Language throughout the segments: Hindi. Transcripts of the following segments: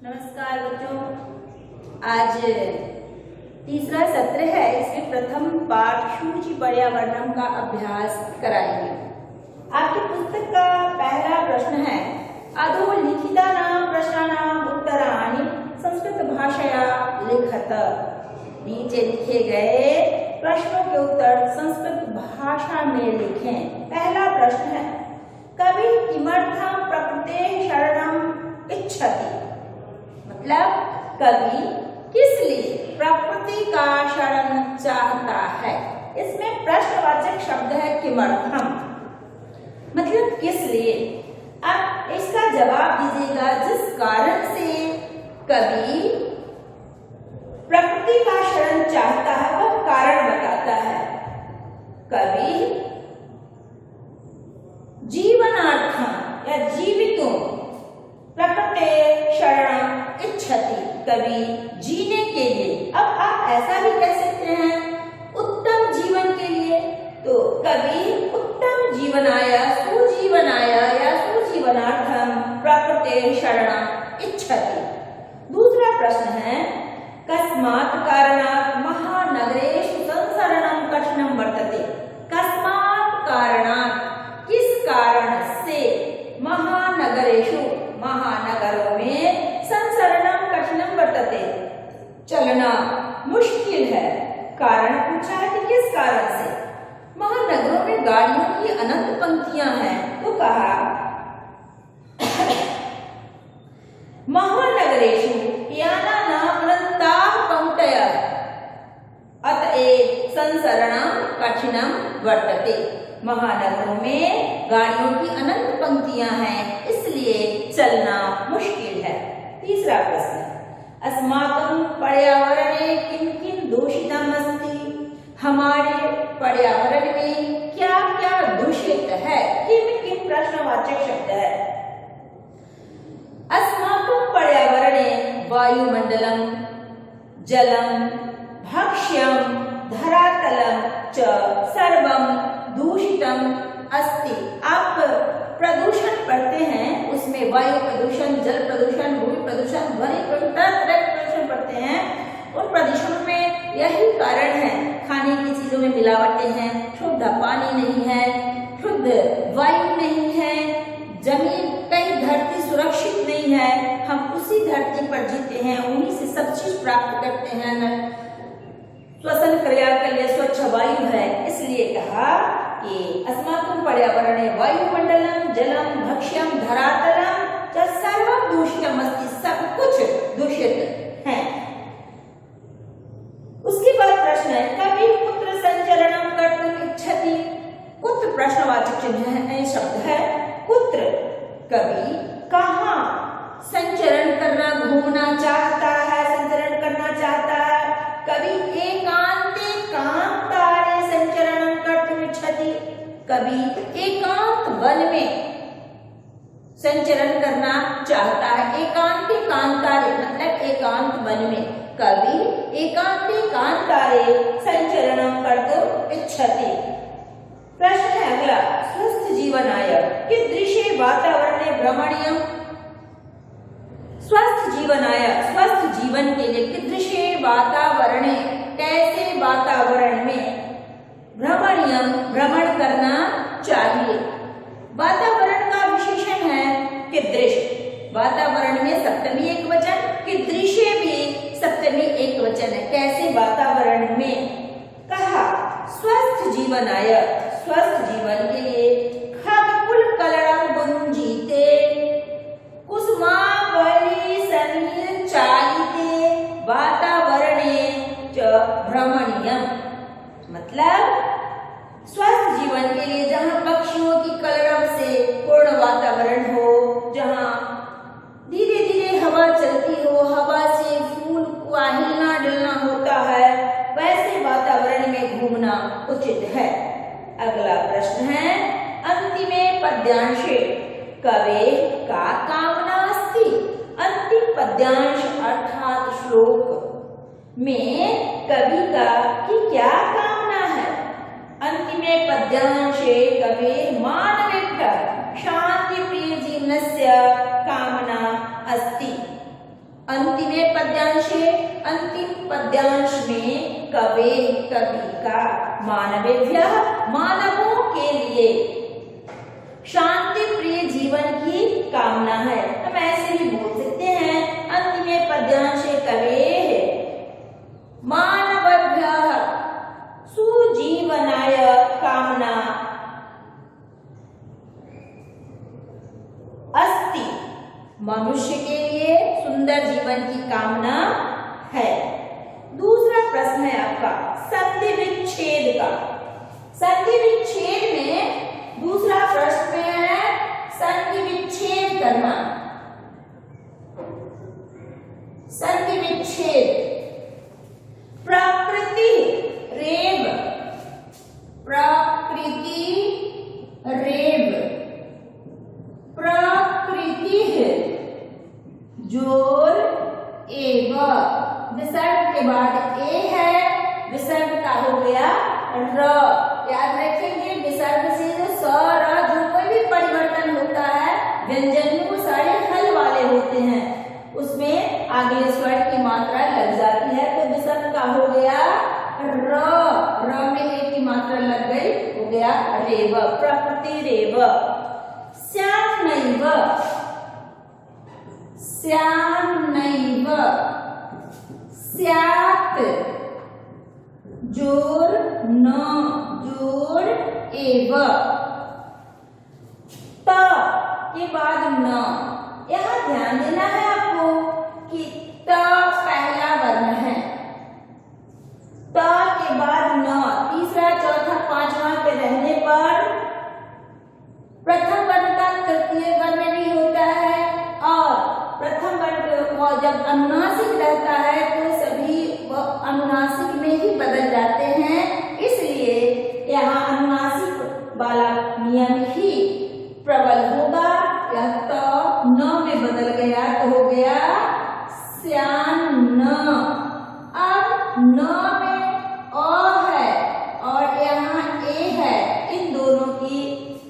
नमस्कार बच्चों, आज तीसरा सत्र है। इसमें प्रथम पाठ सूचि पर्यावरणम का अभ्यास कराएंगे। आपकी पुस्तक का पहला प्रश्न है अधोलिखितानां प्रश्नानां उत्तराणि संस्कृत भाषया लिखत। नीचे लिखे गए प्रश्नों के उत्तर संस्कृत भाषा में लिखें। पहला प्रश्न है कवि किमर्थं प्रकृतेः शरणं इच्छति। मतलब कवि किस लिए प्रकृति का शरण चाहता है। इसमें प्रश्नवाचक शब्द है किमर्थम, मतलब किस लिए। अब इसका जवाब दीजिएगा जिस कारण से कवि प्रकृति का शरण चाहता है वह कारण बताता है। कवि जीवनार्थम या जीवितों प्रकृते शरणं इच्छति, कवि जीने के लिए। अब आप ऐसा भी कह सकते हैं उत्तम जीवन के लिए, तो कवि उत्तम जीवनाय सुजीवनाय या सुजीवनार्थम प्रकृते शरणं इच्छति। दूसरा प्रश्न है कस्मात् कारणात् महानगरेषु संसरणं कठिनं वर्तते। कस्मात् कारणात् किस कारण से महानगरेषु महानगरों में संसरणं कठिनं वर्तते चलना मुश्किल है। कारण पूछा है कि किस कारण से। महानगरों में गाड़ियों की अनंत पंक्तियां हैं, तो कहा महानगरेषु यानानां अनन्ताः पंक्तयः अतएव संसरणं कठिनं वर्तते। महानगरों में गाड़ियों की अनंत पंक्तियां हैं, इसलिए चलना मुश्किल है। तीसरा प्रश्न अस्माकं पर्यावरणे किं किं दूषितम् अस्ति। हमारे पर्यावरण में क्या क्या दूषित है। किम किम प्रश्नवाचक शब्द है। अस्माकं पर्यावरणे वायुमंडलं जलं भक्ष्यं धरातलं च सर्वं दूषितम अस्ति। आप प्रदूषण पढ़ते हैं, उसमें वायु प्रदूषण, जल प्रदूषण, भूमि प्रदूषण, ध्वनि प्रदूषण, तरह के प्रदूषण पढ़ते हैं। उन प्रदूषणों में यही कारण है, खाने की चीजों में मिलावटें हैं, शुद्ध पानी नहीं है, शुद्ध वायु नहीं है, जमीन कहीं धरती सुरक्षित नहीं है, हम उसी धरती पर जीते हैं, उन्हीं से सब चीज प्राप्त करते हैं। श्वसन क्रिया के लिए स्वच्छ वायु है, इसलिए कहा कि अस्माकं पर्यावरणे वायुमंडलं जलं भक्ष्यं धरातलं च सर्वं दूषितम् अस्ति। सब कुछ दूषित है। उसके बाद प्रश्न है कवि कुत्र संचरणं कर्तुम् इच्छति। कुत्र प्रश्नवाचक चिन्ह शब्द है। कुत्र कवि कहाँ संचरण करना, घूमना चाहता है, संचरण करना चाहता है। कवि एकांते कांतारे संचरणं कर्तुम् इच्छति। कवि एकांत वन में संचरण करना चाहता है। एकांते कांतारे मतलब एकांत वन में। कवि एकांते कांतारे संचरणं कर्तुम् इच्छति। प्रश्न है अगला स्वस्थ जीवनाय कीदृशे वातावरणे भ्रमणीयम्। स्वस्थ जीवनाय स्वस्थ जीवन के लिए कीदृशे वातावरणे कैसे वातावरण में भ्रमणीयम् भ्रमण करना चाहिए। वातावरण का विशेषण है कीदृश। वातावरण में सप्तमी एक वचन, कीदृशे भी सप्तमी एक वचन है। कैसे वातावरण में। कहा स्वस्थ जीवनाय स्वस्थ जीवन के लिए खगकुल कलरं गुंजीते कुसुमावली समीर चालिते वातावरणे च भ्रमणीयम्। मतलब स्वस्थ जीवन के लिए जहाँ पक्षियों की कलरव से पूर्ण वातावरण हो, जहाँ धीरे धीरे हवा चलती हो, हवा से फूल का हिलना डुलना होता है, वैसे वातावरण में घूमना उचित है। अगला प्रश्न है अंतिमे पद्यांशे कवे का कामना अस्ति। अंतिम पद्यांश अर्थात श्लोक में कविता की क्या कामना है। अंतिमे पद्यांशे कवे मानवेभ्यः शांति प्रिय जीवनस्य कामना अस्ति। अंतिमे पद्यांशे, अंतिम पद्यांश में कवि का मानवेभ्यः मानवों के लिए शांति प्रिय जीवन की कामना है। हम ऐसे भी बोल सकते हैं अंतिमे पद्यांशे कवेः मानवेभ्यः सुजीवनाय कामना अस्ति। मनुष्य के लिए सुंदर जीवन की कामना है। दूसरा प्रश्न है आपका संधि विच्छेद का। संधि विच्छेद में दूसरा प्रश्न में है संधि विच्छेद करना। संधि विच्छेद प्रकृति रेव, प्रकृति रेव, प्रकृति जोर एव, विसर्ग के बाद ए है, विसर्ग का हो गया र। याद रखेंगे विसर्ग से जो स र जो कोई भी परिवर्तन होता है व्यंजन में वो सारे हल वाले होते हैं, उसमें आगे स्वर की मात्रा लग जाती है तो विसर्ग का हो गया र, र में ए की मात्रा लग गई, हो गया रेव, प्रकृति रेव। श्यामनैव, श्यामनैव, स्यात् जोर न, जोर एव, त के बाद न। यहाँ ध्यान देना है आपको कि त पहला वर्ण है, त के बाद न, तीसरा चौथा पांचवा के रहने पर प्रथम वर्ण का तृतीय वर्ण भी होता है और प्रथम वर्ण जब अनुनासिक रहता है तो सभी वह अनुनासिक में ही बदल जाते हैं, इसलिए यहाँ अनुनासिक वाला नियम ही प्रबल होगा। यह तो न में बदल गया तो हो गया श्यान। अब न में अ है और यहाँ ए है, इन दोनों की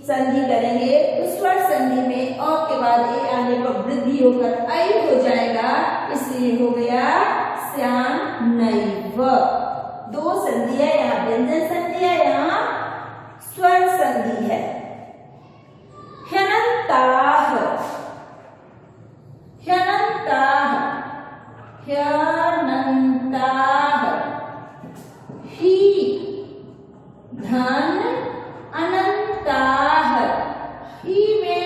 संधि करेंगे तो स्वर संधि में अ के बाद ए आने पर वृद्धि होकर ऐ हो जाएगा, इसलिए हो गया श्यानैव। दो संधि है, यहाँ व्यंजन संधि है, यहाँ स्वर संधि है। ह्यनन्ताः, ह्यनन्ताः, ह्यनन्ताः, ही धन अनंताः, ही में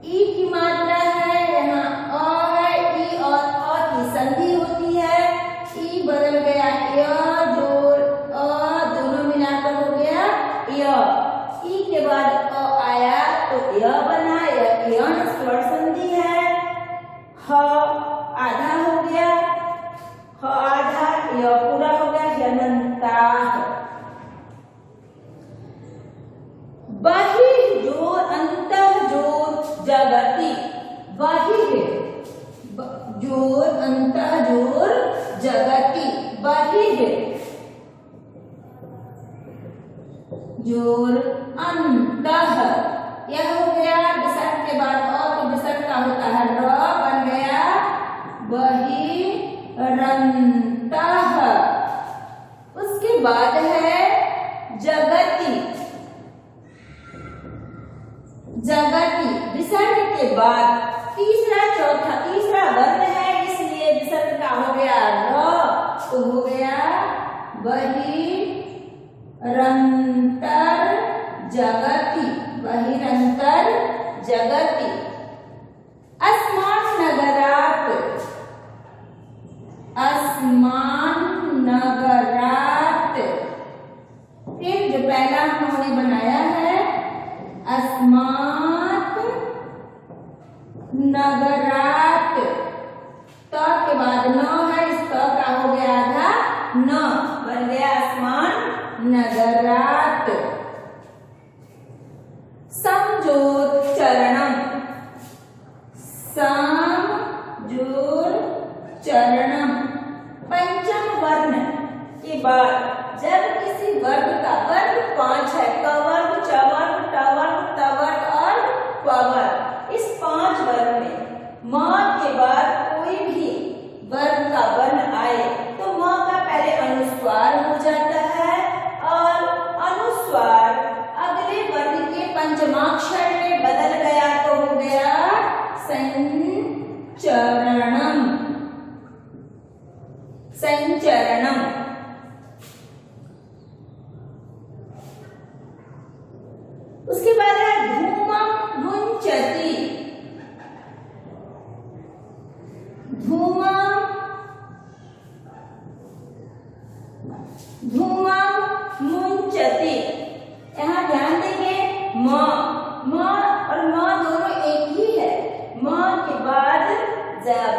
ई की मात्रा है, यहाँ अ है, ई और अ की संधि होती है, ई बदल गया य, जोर अ दोनों मिलाकर हो गया य, ई के बाद अ आया तो य बना, य स्वर संधि है। ह आधा हो गया, ह आधा य पूरा हो गया, ह्यनन्ताः। बहिः जोर अंतः जोर जगति, बहिः जोर अंतः जोर जगति, बहिः जोर अंतः, यह हो गया विसर्ग के बाद अ तो विसर्ग का होता है र, बन गया बहिरन्तः। उसके बाद है जगति, जगति विसर्ग के बाद तीसरा वर्ण है, इसलिए विसर्ग का हो गया र, तो हो गया बहिरन्तर जगति, बहिरन्तर जगति। अस्मान् नगरात्, अस्मान् नगरात्, फिर जो पहला हमने बनाया है अस्मात् नगरात्, त के बाद न है, इस त का हो गया आधा न, बन गया अस्मान् नगरात्। समजोर चरणम, समजोर चरणम। पंचम वर्ण के बाद जब किसी वर्ग का वर्ग 5 है, क वर्ग, च वर्ग, ट वर्ग, त वर्ग और प वर्ग, इस 5 वर्ग में म के बाद कोई भी चरणम, संचरणम। उसके बाद है धूमं मुंचति, धूमं मुंचति। यहाँ ध्यान देंगे म और म दोनों एक ही है। म के बाद जब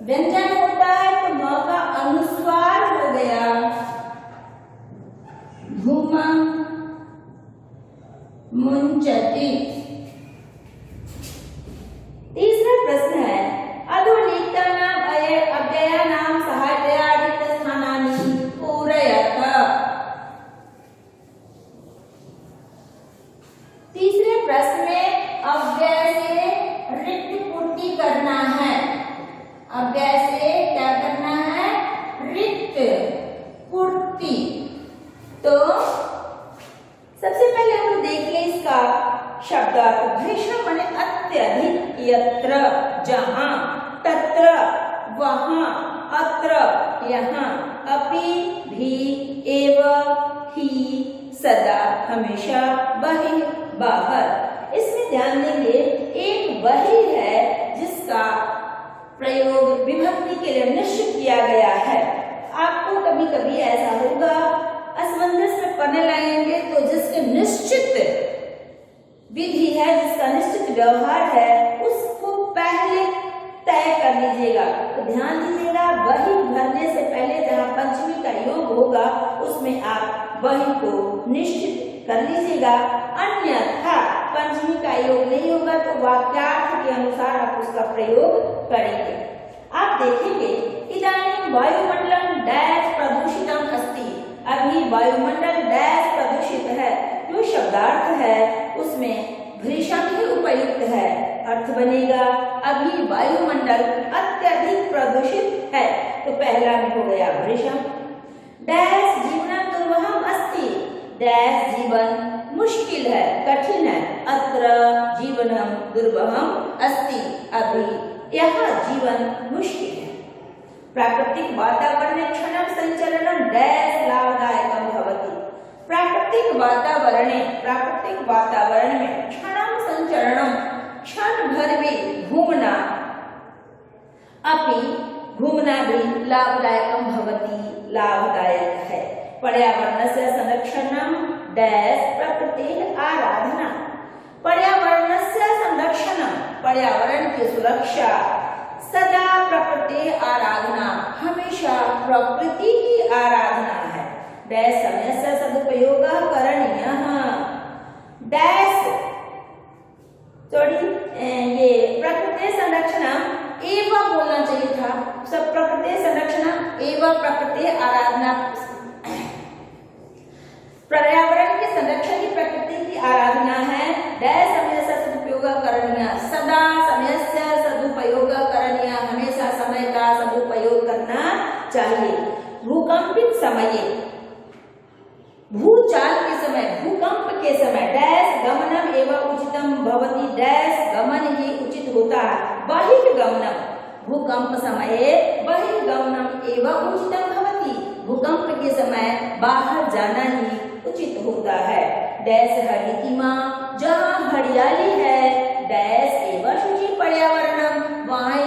व्यंजन होता है तो म का अनुस्वार हो गया, धूमं मुंचति। तीसरा प्रश्न है अधोलिखितानां अव्ययानां सहायतया रिक्तस्थानानि पूरयत। तीसरे प्रश्न में अव्यय से रिक्त पूर्ति करना है। अव्यय से क्या करना है? रिक्त पूर्ति। तो सबसे पहले हम देख लें इसका शब्दार्थ। भीषण माने अत्यधिक, यत्र जहां, तत्र वहां, अत्र यहाँ, अपि भी, एव ही, सदा हमेशा, बहि बाहर। इसमें ध्यान देंगे एक वही है जिसका प्रयोग विभक्ति के लिए निश्चित किया गया है। आपको कभी कभी ऐसा होगा असमंजस में पढ़ने लगेंगे तो जिसके निश्चित विधि है, जिसका निश्चित व्यवहार है, उसको पहले तय कर लीजिएगा। तो ध्यान दीजिएगा वही भरने से पहले जहाँ पंचमी का योग होगा उसमें आप वही को निश्चित कर लीजिएगा। अन्यथा पंचमी का योग नहीं होगा तो वाक्यार्थ के अनुसार आप उसका प्रयोग करेंगे। आप देखेंगे इदानीं वायुमंडलम डैश प्रदूषितम अस्ति। अभी वायुमंडल डैश प्रदूषित है। जो शब्दार्थ है उसमें भीषण ही उपयुक्त है। अर्थ बनेगा अभी वायुमंडल अत्यधिक प्रदूषित है। तो पहला में हो गया भीषण। डैश जीवनम दुर्वहम अस्ति। डैश जीवन मुश्किल है, कठिन है। अत्र जीवनम दुर्वहम अस्ति। अभी यहाँ जीवन मुश्किल है। प्राकृतिक वातावरणे क्षणं संचलनं डैश लाभदायकं भवति। प्राकृतिक वातावरण में क्षणं संचलनं क्षण भर भी घूमना, अपि घूमना भी लाभदायकं भवति, लाभदायक है। पर्यावरणस्य संरक्षणं डैश प्रकृतेः आराधना। पर्यावरणस्य संरक्षणं पर्यावरण की सुरक्षा, सदा प्रकृति आराधना हमेशा प्रकृति की आराधना है। डैश समयस्य सदुपयोग करणीयः। डैश ये प्रकृति संरक्षण एवं बोलना चाहिए था। सब प्रकृति संरक्षण एवं प्रकृति आराधना। पर्यावरण के संरक्षण ही प्रकृति की आराधना है। डैश समयस्य सदुपयोग करणीय। सदा समयस्य सदुपयोग करणीय। हमेशा समय का सदुपयोग करना चाहिए। भूकंपित समय, भूचाल के समय, भूकंप के समय डैश गमनम एवं उचितम भवति। डैश गमन ही उचित होता है। बहिर्गमनम भूकंप समये बहिर्गमनम एवं उचितम भवति। भूकंप के समय बाहर जाना ही उचित होता है। डैश हरितिमा जहाँ हरियाली है। डैश एवं शुचि पर्यावरणम वहाँ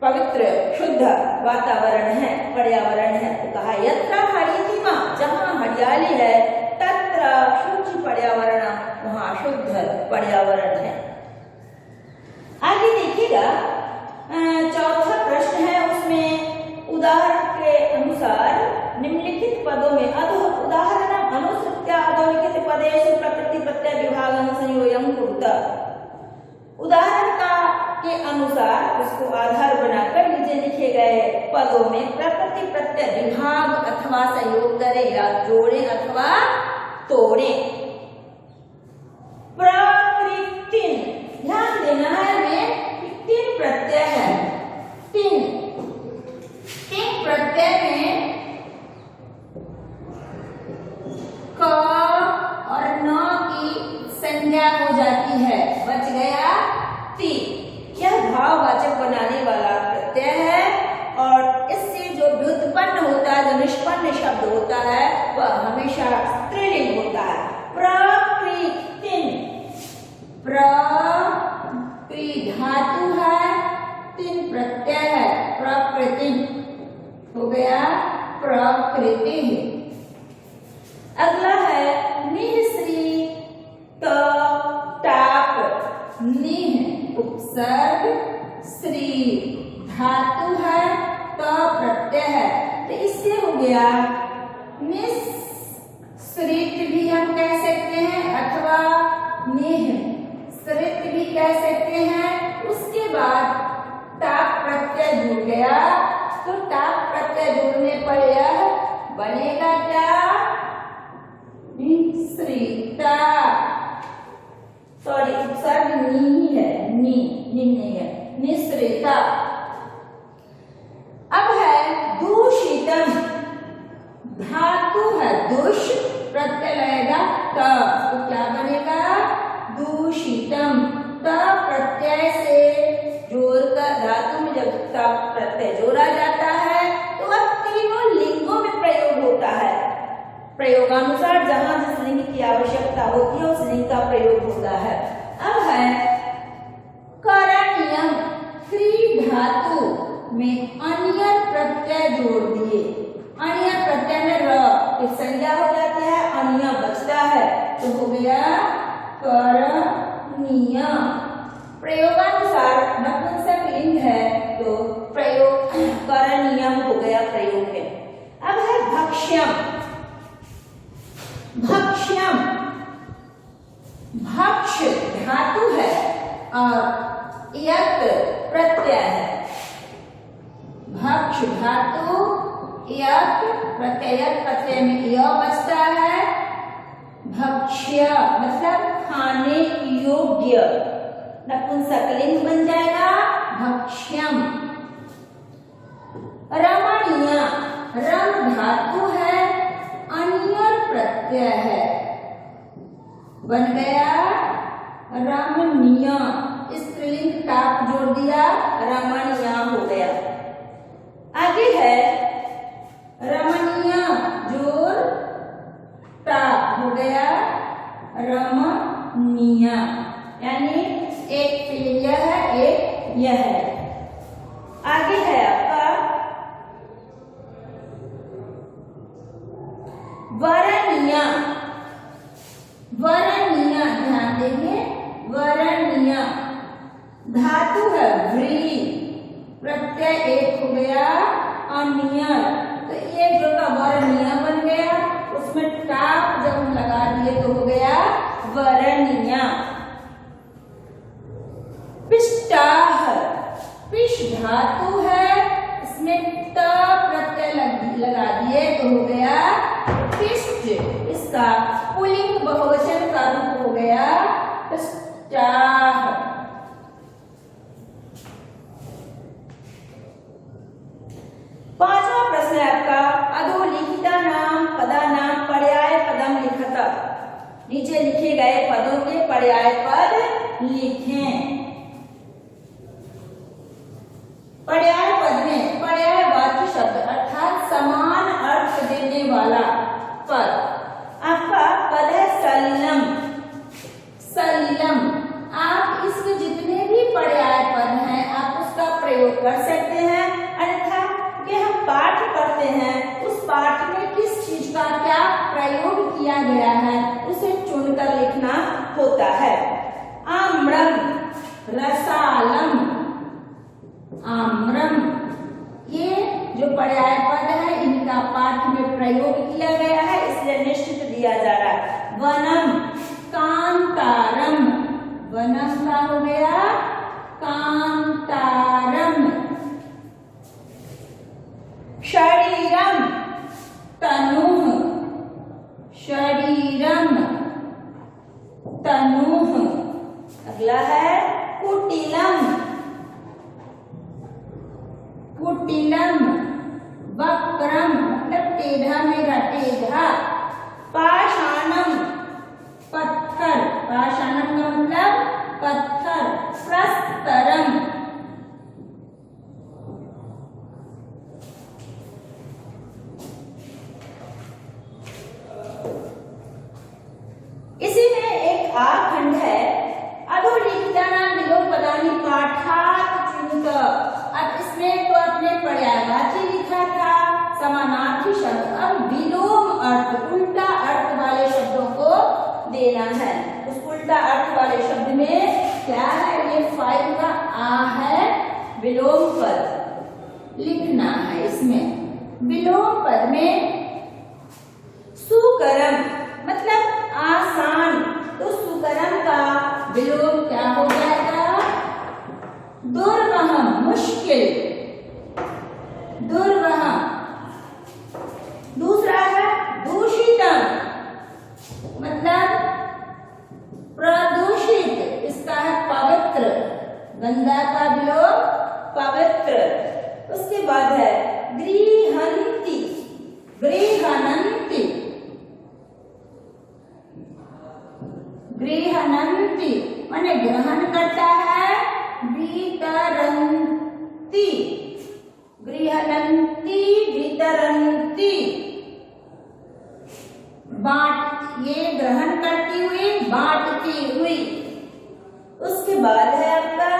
पवित्र शुद्ध वातावरण है, पर्यावरण है। तो कहा यत्र हरितिमा जहाँ हरियाली है, तत्र शुचि पर्यावरण वहाँ शुद्ध पर्यावरण है। आगे देखिएगा चौथा प्रश्न है, उसमें उदाहरण के अनुसार निम्नलिखित पदों में उदाहरण अनुसृत्य अधोलिखित पदेषु प्रकृति प्रत्यय विभागं संयोजनं कुरुत। उदाहरण के अनुसार उसको आधार बनाकर नीचे लिखे गए पदों में प्रकृति प्रत्यय विभाग अथवा संयोग करें या जोड़े अथवा तोड़े। प्रकृति ध्यान देना है हमें कि 3 प्रत्यय है। 3 प्रत्यय में क और न की संज्ञा हो जाती है। बच गया 3। यह भाव लेते हैं। अगला है निःश्री त टाप निह उपसर्ग श्री धातु है त प्रत्यय है, तो इससे हो गया निःसृत भी हम कह सकते हैं अथवा निःसृत भी कह सकते हैं। उसके बाद टाप प्रत्यय जुड़ गया, तो टाप प्रत्यय जुड़ने पर यह बनेगा क्या? निःसृता। सॉरी उपसर्ग नी ही है, नी नहीं है, निःसृता। अब है दूषितम धातु है दुष प्रत्यय लगेगा त, तो क्या बनेगा? दूषितम। त प्रत्यय से जोड़कर धातु में जब त प्रत्यय जोड़ा जाता है तो अब तीनों लिंगों में प्रयोग होता है। प्रयोगानुसार जहां जिस लिंग की आवश्यकता होती है उस लिंग का प्रयोग होता है। अब है करणीयम क्री धातु में अन्य प्रत्यय जोड़ दिए। अन्य प्रत्यय में र की संज्ञा हो जाती है, अन्य बचता है, तो हो गया करणीय। प्रयोगानुसार नपुंसक लिंग है तो प्रयोग करणीयम हो गया, प्रयोग है। अब है भक्ष्यम। भक्ष्यम भक्ष धातु है और यक प्रत्यय है। भक्ष धातु यक प्रत्यय, प्रत्यय में य बचता है। भक्ष्य मतलब खाने योग्य, नपुंसक लिंग बन जाएगा भक्ष्यम। रमणीय रम धातु है, अन्य प्रत्यय है, बन गया रमणीय। स्त्रीलिंग टाप जोड़ दिया, रमणीय हो गया। आगे है रमणीय जोड़ टाप हो गया रमणीय, यानी एक फिर यह है, एक यह है। आगे है आपका वरणीय। वरणीय ध्यान देंगे, वरणीय धातु है व्री प्रत्यय एक हो गया अन्य, तो ये जो का वरणीय बन गया, उसमें टाप जब हम लगा दिए तो हो गया वरणीय। पिष्टाह पिष धातु है, इसमें त प्रत्यय लगा दिए तो हो गया पिष्ट। इसका पुल्लिंग बहुवचन का रूप हो गया पिष्टाह। पांचवा प्रश्न है आपका अधोलिखिता नाम पदा नाम पर्याय पदम लिखता। नीचे लिखे गए पदों के पर्याय पद लिखें। पर्याय पद में पर्यायवाची शब्द अर्थात समान अर्थ देने वाला पद। आपका पद है सलिलम। सलिलम आप इसके जितने भी पर्याय पद हैं आप उसका प्रयोग कर सकते हैं, अन्यथा कि हम पाठ पढ़ते हैं उस पाठ में किस चीज का क्या प्रयोग किया गया है उसे चुनकर लिखना होता है। आम्रम रसालम, आम्रम ये जो पर्याय पद है इनका पाठ में प्रयोग किया गया है, इसलिए निश्चित दिया जा रहा है। वनम कांतारम, वनम का हो गया कांतारम। शरीरम तनुः, शरीरम तनुः। अगला है कुटिलम, कुटिलम वक्रम मतलब टेढ़ा मेढ़ा टेढ़ा। पाषाणम पत्थर, पाषाणम का मतलब पत्थर। प्रस्तरम इसी में एक आखंड है अधोलिखिता नाम विलोम पदानि पाठात् चिनुत। अब इसमें तो अपने पर्यायवाची लिखा था समानार्थी शब्द, अब देना है। उस उल्टा अर्थ वाले शब्द में क्या है, ये 5 का आ है, विलोम पद लिखना है। इसमें विलोम पद में सुकरम मतलब आसान, तो सुकरम का विलोम क्या हो जाएगा, दुर्वहम मुश्किल, दुर्वहम। दूसरा है दूषितम मतलब प्रदूषित, इसका है पवित्र, गंदा का विलोम पवित्र। उसके बाद है गृहंती, गृहनंती, गृहनंती माने ग्रहण करता है, वितरंती, गृहनंती वितरंती, बांट, ये ग्रहण करती हुई, बांटती हुई। उसके बाद है आपका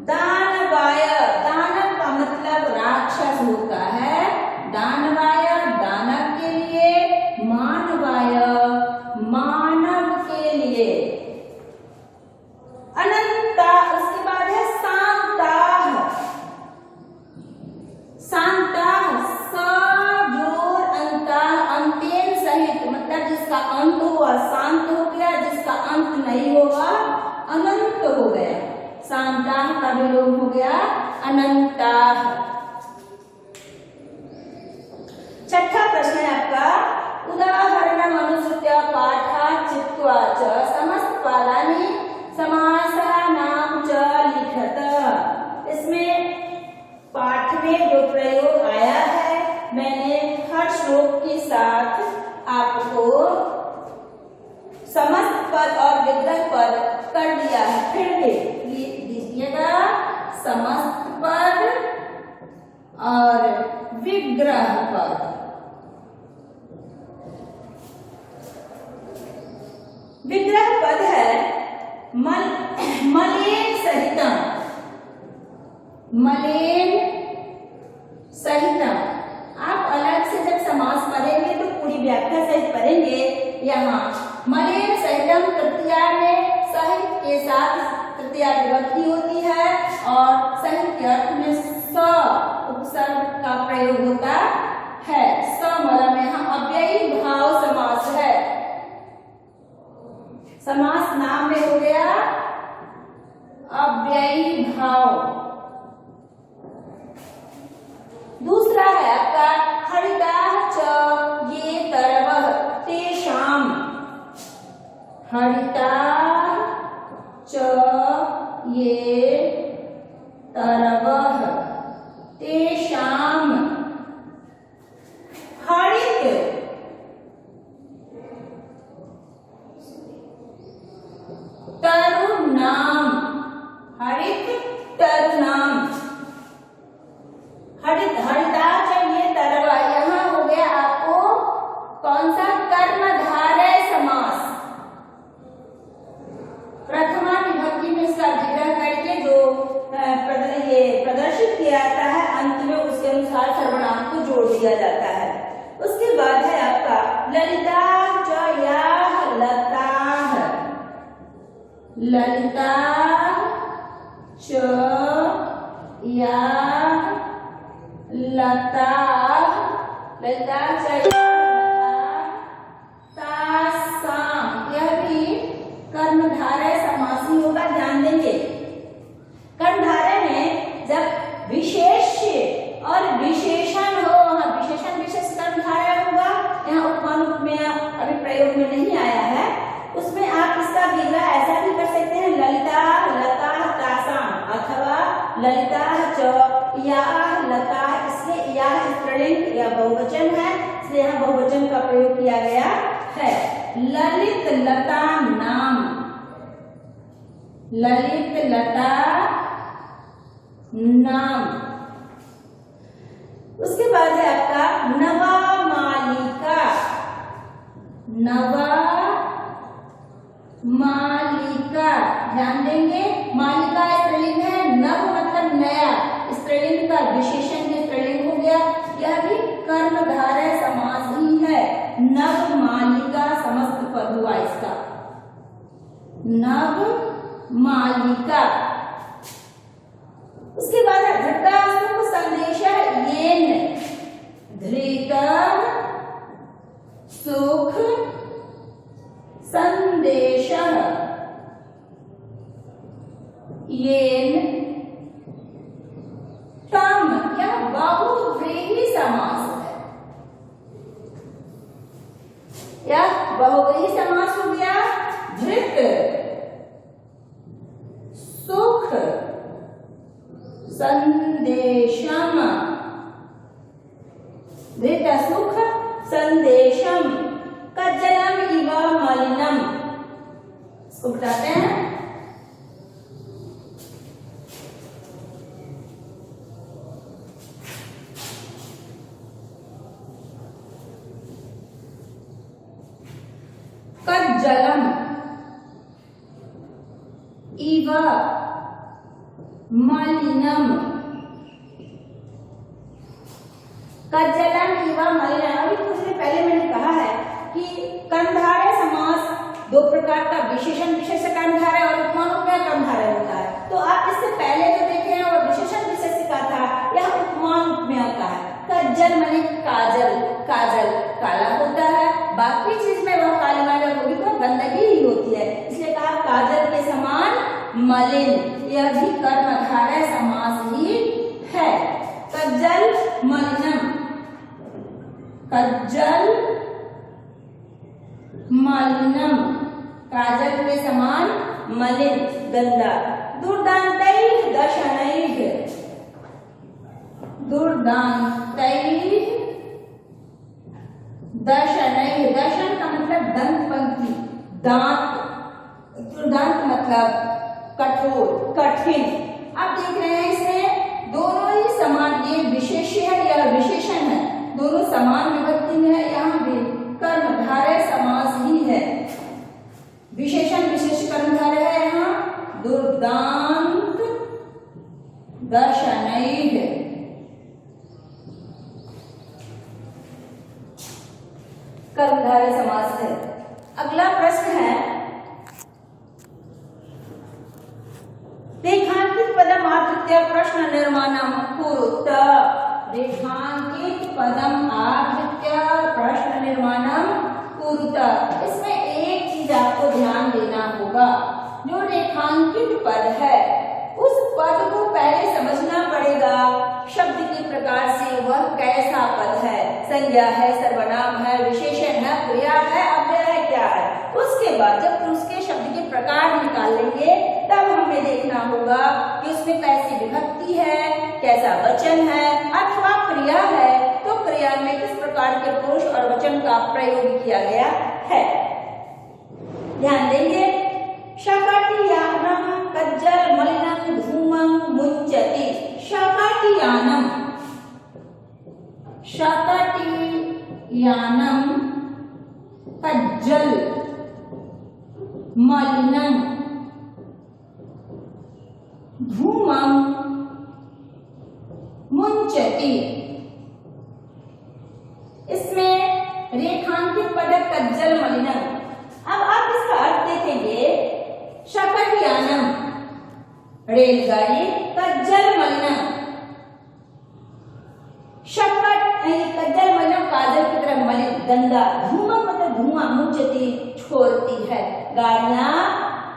दानवाय, दानव का मतलब राक्षस होता है, दानवाय दानव के लिए, मानवाय मानव के लिए। अनंता, उसके बाद है शांता, शांता जोर अंता अंतेन सहित मतलब जिसका अंत हुआ शांत हो गया, जिसका अंत नहीं होगा अनंत हो गया। शांता का विलोम हो गया अनंता। छठा प्रश्न है आपका, उदाहरणम अनुसृत्य पाठा चित्वा च समस्त पादानि समासानां च लिखत। इसमें पाठ में जो प्रयोग आया है मैंने हर श्लोक के साथ आपको समस्त पद और विग्रह पद कर दिया है। फिर भी दीजिएगा समस्त पद और विग्रह पद। विग्रह पद है मलेन सहितम, मलेन सहितम। आप अलग से जब समास पढ़ेंगे तो पूरी व्याख्या सहित पढ़ेंगे। यहाँ मलेन सहितम तृतीया में सहित के साथ तृतीया विभक्ति होती है और सहित के अर्थ में स उपसर्ग का प्रयोग होता है। समलम यहाँ अव्ययी भाव समास है। समास नाम में हो गया अव्ययी भाव। दूसरा है आपका हरिता च ये तरवः तेषाम, हरिता च ये तरवः तेषाम। हरित तरुणाम, हरित तरुणाम। हरित हरिता चाहिए तरवा, यहाँ हो गया आपको कौन सा कर्मधारय समास। प्रथमा विभक्ति में इसका विग्रह करके जो ये प्रदर्शित किया जाता है अंत में उसके अनुसार सर्वनाम को जोड़ दिया जाता है। उसके बाद है आपका ललिता च याः लताः, ललिता च याः लता, लता चाहिए तासाम। यह भी कर्मधारय समास ही होगा, ध्यान देंगे। कर्मधारय में जब विशेष्य और विशेषण हो, विशेषण विशेष कर्मधारय होगा। यहाँ उपमान उपमेय अभी प्रयोग में नहीं आया है, उसमें आप इसका विग्रह ऐसा भी कर सकते हैं ललिता लता तासाम अथवा ललिता च याः लता। इसलिए याः स्त्रीलिंग या बहुवचन है, इसलिए यहाँ बहुवचन का प्रयोग किया गया है। ललित लता नाम, ललित लता नाम। उसके बाद है आपका नवा मालिका, नवा मालिका। ध्यान देंगे मालिका स्त्रीलिंग है, नव मतलब नया, स्त्रीलिंग का विशेषण में स्त्रीलिंग हो गया। यह भी कर्मधारय समास ही है। नव मालिका समस्त पद हुआ इसका। नभ मालिका। उसके बाद धृतराष्ट्र संदेश येन। धृतम सुख संदेश येन तम। यह बहुव्रीहि समास है। यह बहुव्रीहि समास हो गया। धृत सुख संदेशम। धृत सुख संदेशम कज्जलम इव मलिनम। इसको बताते हैं। कज्जलम इव मलिनम। कज्जलम इव मलिनम। अभी कुछ देर पहले मैंने कहा है कि कर्मधारय समास दो प्रकार का, विशेषण विशेष कर्मधारय और उपमान उपमेय कर्मधारय होता है। तो आप इससे पहले जो देखे हैं वो विशेषण विशेष का था, यह उपमान उपमेय का है। कज्जल माने काजल। काजल काला होता है, बाकी चीज में वह काली माने होगी तो गंदगी ही होती है, इसलिए कहा काजल के समान मलिन। यह भी कर्मधारय समास ही है। कज्जल मलिनम। कज्जल मलिनम काजल के समान मलिन गंदा। दुर्दांतैः दशनैः। दुर्दांतैः दशनैः। दशन का मतलब दंत पंक्ति, दांत। दुर्दांत मतलब कठोर, कठिन। आप देख रहे हैं इसमें दोनों ही समान, ये विशेष्य है या विशेषण है, दोनों समान विभक्ति में है। यहाँ भी कर्मधारय समास ही है। विशेषण विशेष कर्मधारय है यहाँ। दुर्दांत दशनैः। कर्मधारय समास है। अगला प्रश्न है रेखांकित पदम आवृत्य प्रश्न निर्माणम कुरुत। रेखांकित पदम आवृत्य प्रश्न निर्माणम कुरुत। इसमें एक चीज आपको ध्यान देना होगा, जो रेखांकित पद है उस पद को पहले समझना पड़ेगा शब्द के प्रकार से, वह कैसा पद है, संज्ञा है, सर्वनाम है, विशेषण है, क्रिया है, अव्यय है, क्या है। उसके बाद जब उसके शब्द के प्रकार निकाल लेंगे तब हमें देखना होगा कि उसमें कैसी विभक्ति है, कैसा वचन है अथवा क्रिया है, तो क्रिया में किस प्रकार के पुरुष और वचन का प्रयोग किया गया है। ध्यान देंगे। शकटियानम कज्जल मलिनम धूमं मुंचति। शकटियानम। शकटियानम कज्जल मलिनम धूमं मुंचति। इसमें रेखांकित पद कज्जल मलिनम। अब आप इसका अर्थ देखेंगे। शकटियानम रेलगाड़ी, कज्जल मलिनम शकट कज्जल मलिनम काजल की तरह मलिन गंदा। धूमं मतलब धुआं, मुंचति छोड़ती है। गाड़ियां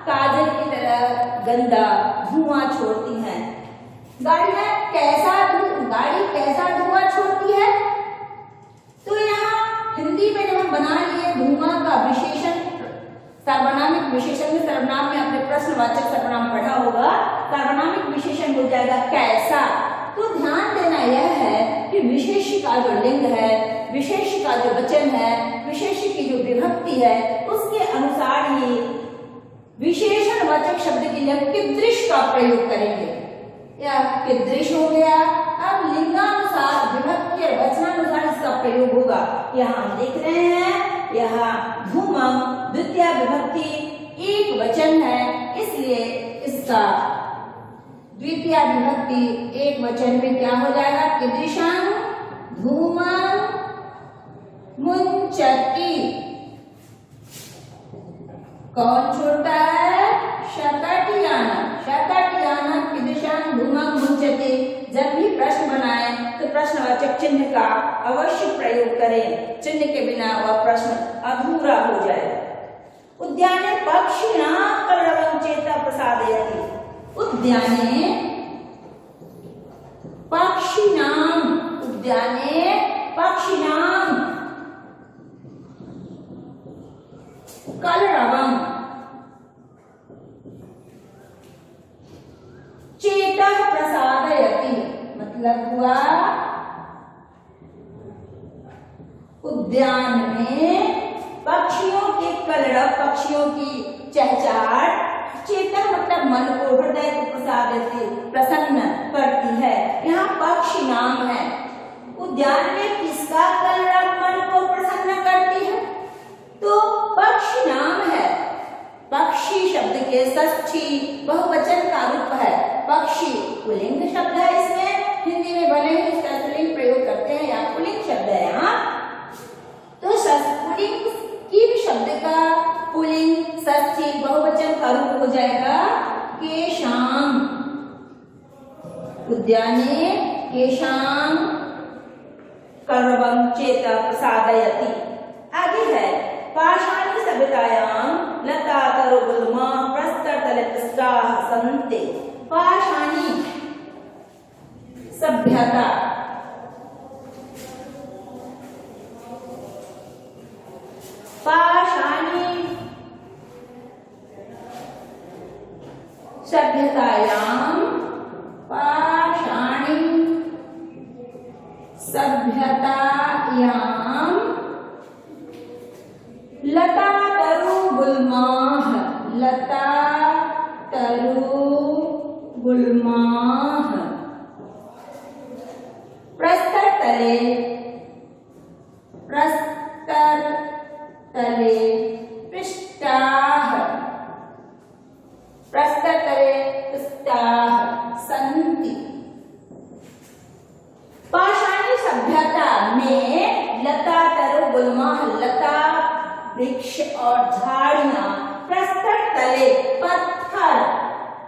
काजल की तरह गंदा धुआं छोड़ती हैं। गाड़ी कैसा धुआं छोड़ती है, तो यहाँ हिंदी में जब हम बना लिए धुआं का विशेषण, सर्वनामिक विशेषण में सर्वनाम में आपने प्रश्नवाचक सर्वनाम पढ़ा होगा, सर्वनामिक विशेषण हो जाएगा कैसा। तो ध्यान देना यह है कि विशेष का जो लिंग है, विशेष का जो वचन है, विशेष की जो विभक्ति है, उसके अनुसार ही विशेषण वाचक शब्द के लिए कीदृश का प्रयोग करेंगे। या कीदृश हो गया। अब लिंगानुसार, विभक्ति और वचनानुसार इसका प्रयोग होगा। यहाँ हम देख रहे हैं, यहाँ धूमं द्वितीय विभक्ति एक वचन है, इसलिए इसका द्वितीय विभक्ति एक वचन में क्या हो जाएगा, कीदृशं धूमं मुंचति। कौन छोड़ता है? शकटियानः। शकटियानः कीदृशं धूमं मुञ्चते। जब भी प्रश्न बनाए तो प्रश्नवाचक चिन्ह का अवश्य प्रयोग करें। चिन्ह के बिना वह प्रश्न अधूरा हो जाए। उद्याने पक्षिणां कलरवं चेता प्रसादयति। उद्याने पक्षिणां, उद्याने पक्षिणां कलरवं चेतः प्रसादयति। मतलब हुआ उद्यान में पक्षियों के कलरव, पक्षियों की चहचहाट, चेतः मतलब मन को, हृदय को प्रसादयति प्रसन्न करती है। यहाँ पक्षी नाम है। उद्यान में किसका कलरव मन को प्रसन्न करती है? तो पक्षी नाम है। पक्षी शब्द के षष्ठी बहुवचन का रूप है। पक्षी पुल्लिंग शब्द है। इसमें हिंदी में भले ही इसका स्त्रीलिंग प्रयोग करते हैं, या पुल्लिंग शब्द है यहाँ। तो पुल्लिंग की शब्द का पुल्लिंग षष्ठी बहुवचन का रूप हो जाएगा केशाम। उद्याने केशाम कलरवं चेता प्रसादयति। आगे है पाषाणी सभ्यतायां लता तरुगुल्मा प्रस्तरतले पुष्टाः सन्ति। पाषाणी सभ्यता, पाषाणी सभ्यतायां, पाषाणी सभ्यतायां लता तरुगुल्माः, लता तरुगुल्माः प्रस्तरतले, प्रस्तरतले पृष्टाः, प्रस्तरतले पृष्टाः सन्ति। पाषाणी सभ्यता में लता तरुगुल्माः, लता वृक्ष और झाड़ियां प्रस्तर तले, पत्थर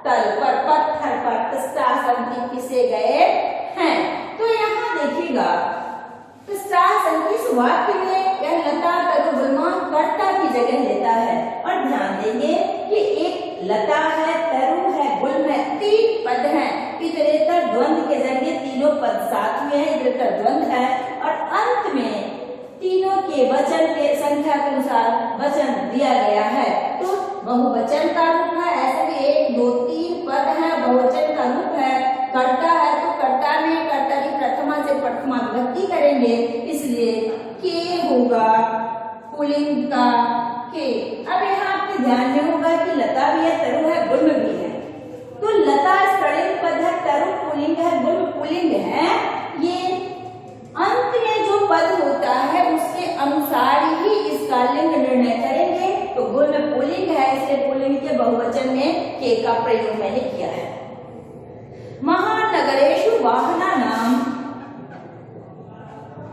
तल पर, पत्थर पर पृष्ठासंति किसे गए हैं। तो यहाँ देखिएगा पृष्ठासंति इस वाक्य में यह लता तरुगुल्माः कर्ता की जगह लेता है। और ध्यान देंगे कि एक लता है, तरु है, गुल्म है, तीन पद हैं। इतरेतर द्वंद के जरिए तीनों पद साथ में है, इतरेतर द्वंद है। और अंत में तीनों के वचन के संख्या के अनुसार वचन दिया गया है। तो बहुवचन का रूप है। ऐसे भी 1, 2, 3 पद है, बहुवचन का रूप है। कर्ता है तो कर्ता में कर्ता की प्रथमा से प्रथमा विभक्ति करेंगे, इसलिए के होगा पुल्लिंग का के। अब यहाँ आपके ध्यान में होगा कि लता भी है, तरु है, गुल्म भी है। तो लता स्त्रीलिंग पद है, तरु पुल्लिंग है, गुल्म पुल्लिंग है। ये अंत में जो पद होता है उसके अनुसार ही इसका लिंग निर्णय करेंगे। तो गुल्म पुल्लिंग है, इसलिए पुल्लिंग के बहुवचन में के का प्रयोग मैंने किया है। महानगरेषु वाहनानां,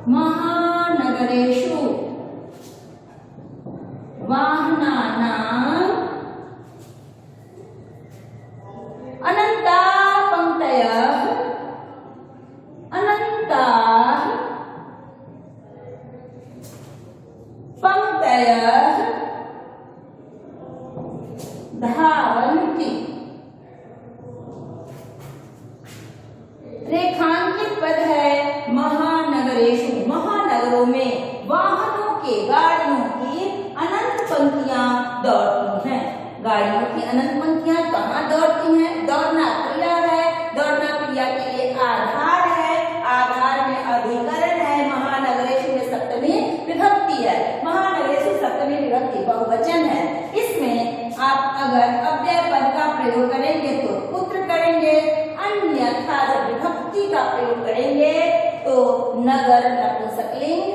महानगरेषु वाहनानां अनन्ताः पंक्तयः, अनन्ताः पंक्तयः धावन्ति। रेखांकित पद है महानगरेषु, महानगरों में वाहनों के, गाड़ियों की अनंत पंक्तियां दौड़ती हैं। गाड़ियों की अनंत पंक्तियां कहाँ दौड़ती हैं? दौड़ना क्रिया है, दौड़ना क्रिया के लिए आधार है, आधार में अधिकरण है। महानगरेषु में सप्तमी विभक्ति है, महानगरेषु सप्तमी विभक्ति बहुवचन है। इसमें आप अगर अव्यय पद का प्रयोग करेंगे तो पुत्र करेंगे, अन्यथा जब विभक्ति का प्रयोग करेंगे तो नगर नपुंसकलिंग,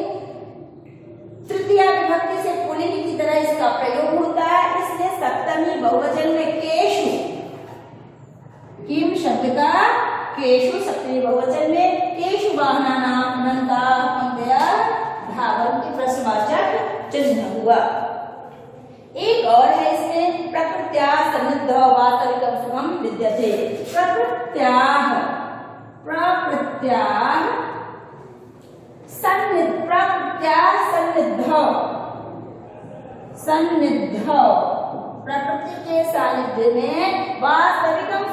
तृतीया विभक्ति से पुल्लिंग की तरह इसका प्रयोग होता है। इसलिए सप्तमी बहुवचन में केशु, किम शब्द का केशु सप्तमी बहुवचन में केशु वाहनानां अनन्ताः पंक्तयः धावन्ति प्रश्नवाचक चिन्ह हुआ। एक और है इसमें प्रकृत्या सन्निध वास्तविकं सुखम विद्यते। प्रकृत्याः सन्निध प्रकृति के सानिध्य में वास्तविकं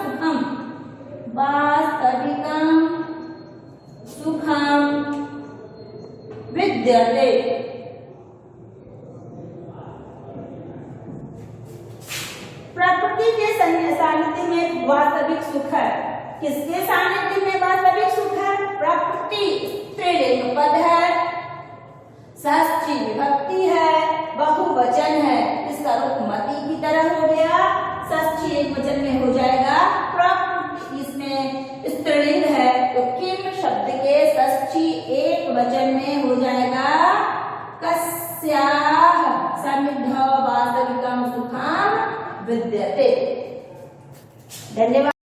सुखम विद्यते। प्रकृति के सानिध्य में वास्तविक सुख है। किसके सानिध्य में वास्तविक सुख है? प्रकृति स्त्रीलिंग पद है, षष्ठी विभक्ति है, बहुवचन है, इसका रूप मति की तरह हो गया। षष्ठी एक वचन में हो जाएगा। प्रकृति इसमें स्त्रीलिंग है तो किम शब्द के षष्ठी एक वचन में हो जाएगा कस्याः सन्निध वास्तविकं सुखम विद्यते। धन्यवाद।